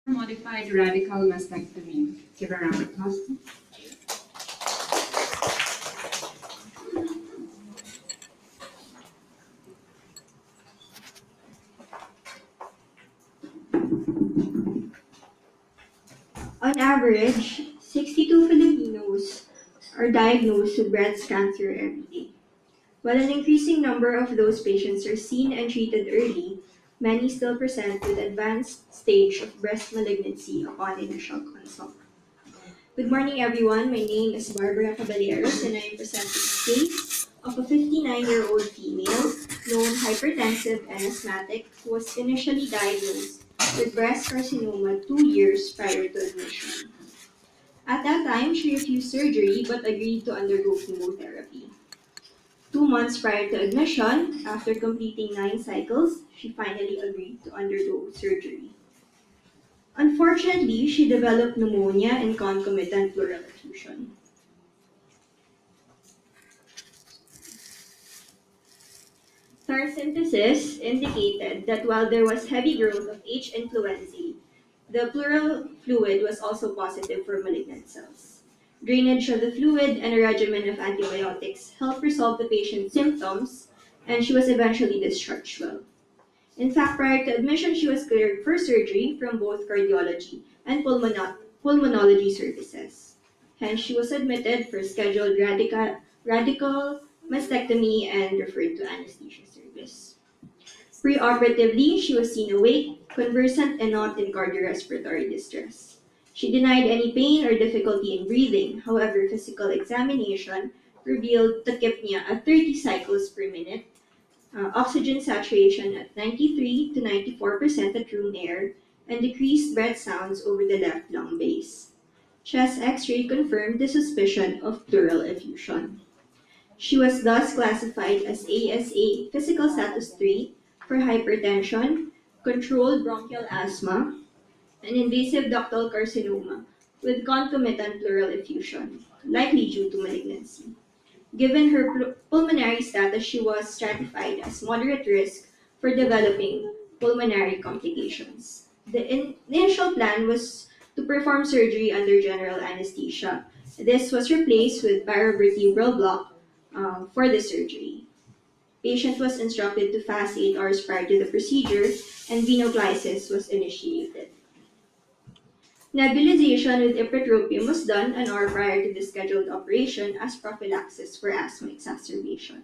Modified radical mastectomy. Give a round of applause. On average, 62 Filipinos are diagnosed with breast cancer every day. While an increasing number of those patients are seen and treated early, many still present with advanced stage of breast malignancy upon initial consult. Good morning, everyone. My name is Barbara Caballeros, and I am presenting the case of a 59-year-old female, known hypertensive and asthmatic, who was initially diagnosed with breast carcinoma 2 years prior to admission. At that time, she refused surgery but agreed to undergo chemotherapy. 2 months prior to admission, after completing 9 cycles, she finally agreed to undergo surgery. Unfortunately, she developed pneumonia and concomitant pleural effusion. Thoracentesis indicated that while there was heavy growth of H. influenzae, the pleural fluid was also positive for malignant cells. Drainage of the fluid and a regimen of antibiotics helped resolve the patient's symptoms, and she was eventually discharged well. In fact, prior to admission, she was cleared for surgery from both cardiology and pulmonology services. Hence, she was admitted for scheduled radical mastectomy and referred to anesthesia service. Preoperatively, she was seen awake, conversant, and not in cardiorespiratory distress. She denied any pain or difficulty in breathing. However, physical examination revealed tachypnea at 30 cycles per minute, oxygen saturation at 93 to 94% at room air, and decreased breath sounds over the left lung base. Chest X-ray confirmed the suspicion of pleural effusion. She was thus classified as ASA physical status 3 for hypertension, controlled bronchial asthma, and invasive ductal carcinoma with concomitant pleural effusion, likely due to malignancy. Given her pulmonary status, she was stratified as moderate risk for developing pulmonary complications. The initial plan was to perform surgery under general anesthesia. This was replaced with paravertebral block for the surgery. Patient was instructed to fast 8 hours prior to the procedure, and venoclysis was initiated. Nebulization with ipratropium was done an hour prior to the scheduled operation as prophylaxis for asthma exacerbation.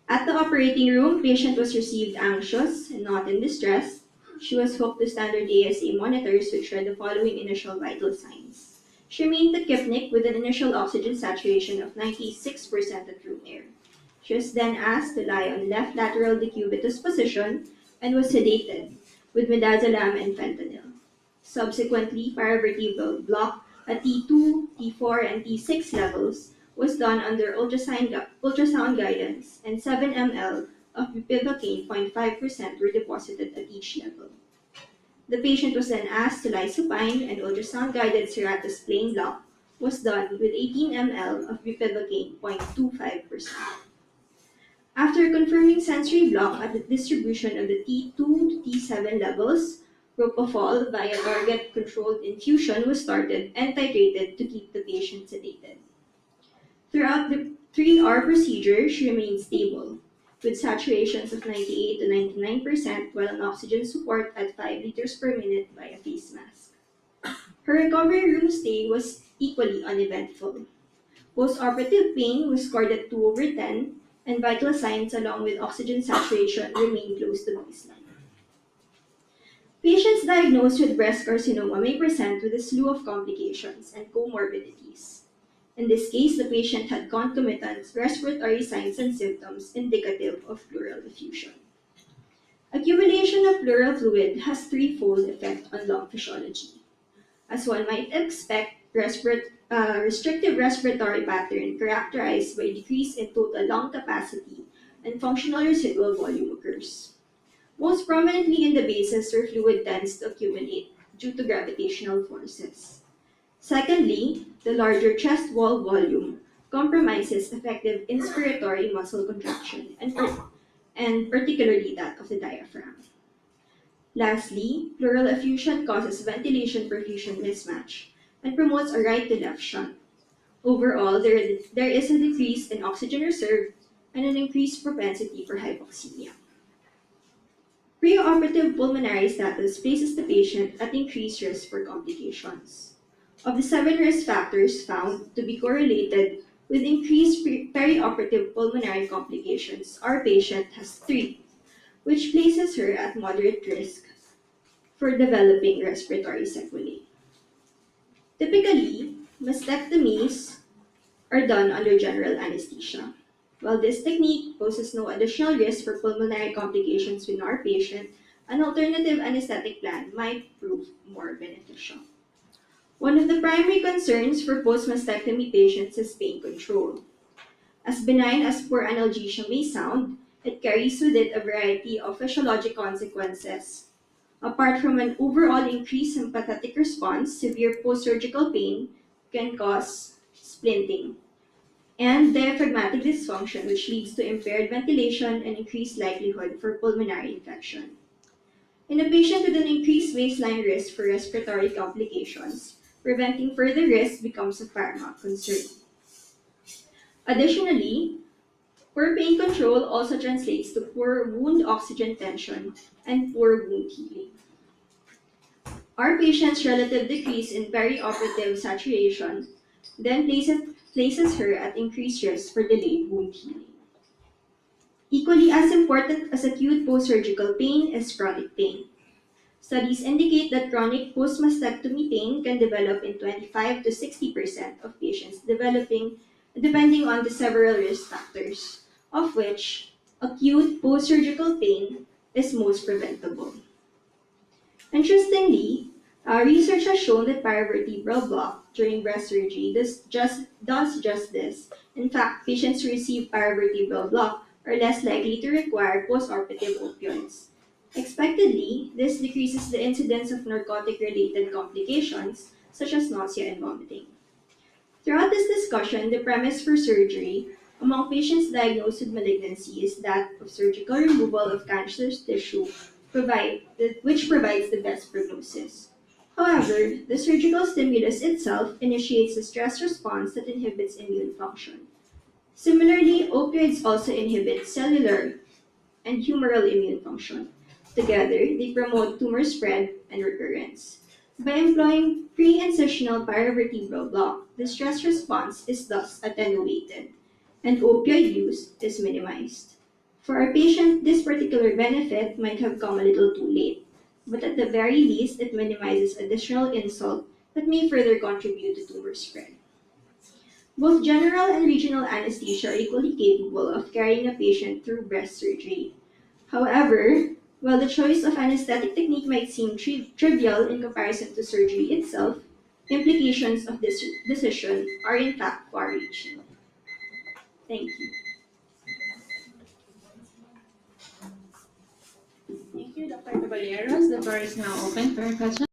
At the operating room, patient was received anxious and not in distress. She was hooked to standard ASA monitors which showed the following initial vital signs. She remained tachypnic with an initial oxygen saturation of 96% at room air. She was then asked to lie on left lateral decubitus position and was sedated with midazolam and fentanyl. Subsequently, paravertebral block at T2, T4, and T6 levels was done under ultrasound guidance, and 7 ml of bupivacaine 0.5% were deposited at each level. The patient was then asked to lie supine, and ultrasound-guided serratus plane block was done with 18 ml of bupivacaine 0.25%. After confirming sensory block at the distribution of the T2 to T7 levels, propofol via target-controlled infusion was started and titrated to keep the patient sedated. Throughout the 3-hour procedure, she remained stable, with saturations of 98 to 99% while on oxygen support at 5 liters per minute via face mask. Her recovery room stay was equally uneventful. Post-operative pain was scored at 2/10, and vital signs along with oxygen saturation remained close to baseline. Patients diagnosed with breast carcinoma may present with a slew of complications and comorbidities. In this case, the patient had concomitant respiratory signs and symptoms indicative of pleural effusion. Accumulation of pleural fluid has threefold effect on lung physiology. As one might expect, restrictive respiratory pattern characterized by decrease in total lung capacity and functional residual volume occurs. Most prominently in the bases where fluid tends to accumulate due to gravitational forces. Secondly, the larger chest wall volume compromises effective inspiratory muscle contraction and particularly that of the diaphragm. Lastly, pleural effusion causes ventilation-perfusion mismatch and promotes a right-to-left shunt. Overall, there is a decrease in oxygen reserve and an increased propensity for hypoxemia. Preoperative pulmonary status places the patient at increased risk for complications. Of the 7 risk factors found to be correlated with increased perioperative pulmonary complications, our patient has 3, which places her at moderate risk for developing respiratory sequelae. Typically, mastectomies are done under general anesthesia. While this technique poses no additional risk for pulmonary complications with our patient, an alternative anesthetic plan might prove more beneficial. One of the primary concerns for post-mastectomy patients is pain control. As benign as poor analgesia may sound, it carries with it a variety of physiologic consequences. Apart from an overall increased sympathetic response, severe post-surgical pain can cause splinting and diaphragmatic dysfunction, which leads to impaired ventilation and increased likelihood for pulmonary infection. In a patient with an increased baseline risk for respiratory complications, preventing further risk becomes of paramount concern. Additionally, poor pain control also translates to poor wound oxygen tension and poor wound healing. Our patient's relative decrease in perioperative saturation then places her at increased risk for delayed wound healing. Equally as important as acute post-surgical pain is chronic pain. Studies indicate that chronic post-mastectomy pain can develop in 25 to 60% of patients depending on the several risk factors, of which acute post-surgical pain is most preventable. Interestingly, research has shown that paravertebral block during breast surgery does just this. In fact, patients who receive paravertebral block are less likely to require postoperative opioids. Expectedly, this decreases the incidence of narcotic-related complications such as nausea and vomiting. Throughout this discussion, the premise for surgery among patients diagnosed with malignancy is that of surgical removal of cancerous tissue which provides the best prognosis. However, the surgical stimulus itself initiates a stress response that inhibits immune function. Similarly, opioids also inhibit cellular and humoral immune function. Together, they promote tumor spread and recurrence. By employing pre-incisional paravertebral block, the stress response is thus attenuated, and opioid use is minimized. For our patient, this particular benefit might have come a little too late, but at the very least, it minimizes additional insult that may further contribute to tumor spread. Both general and regional anesthesia are equally capable of carrying a patient through breast surgery. However, while the choice of anesthetic technique might seem trivial in comparison to surgery itself, implications of this decision are in fact far-reaching. Thank you. Thank you, Dr. Caballeros. The floor is now open for questions.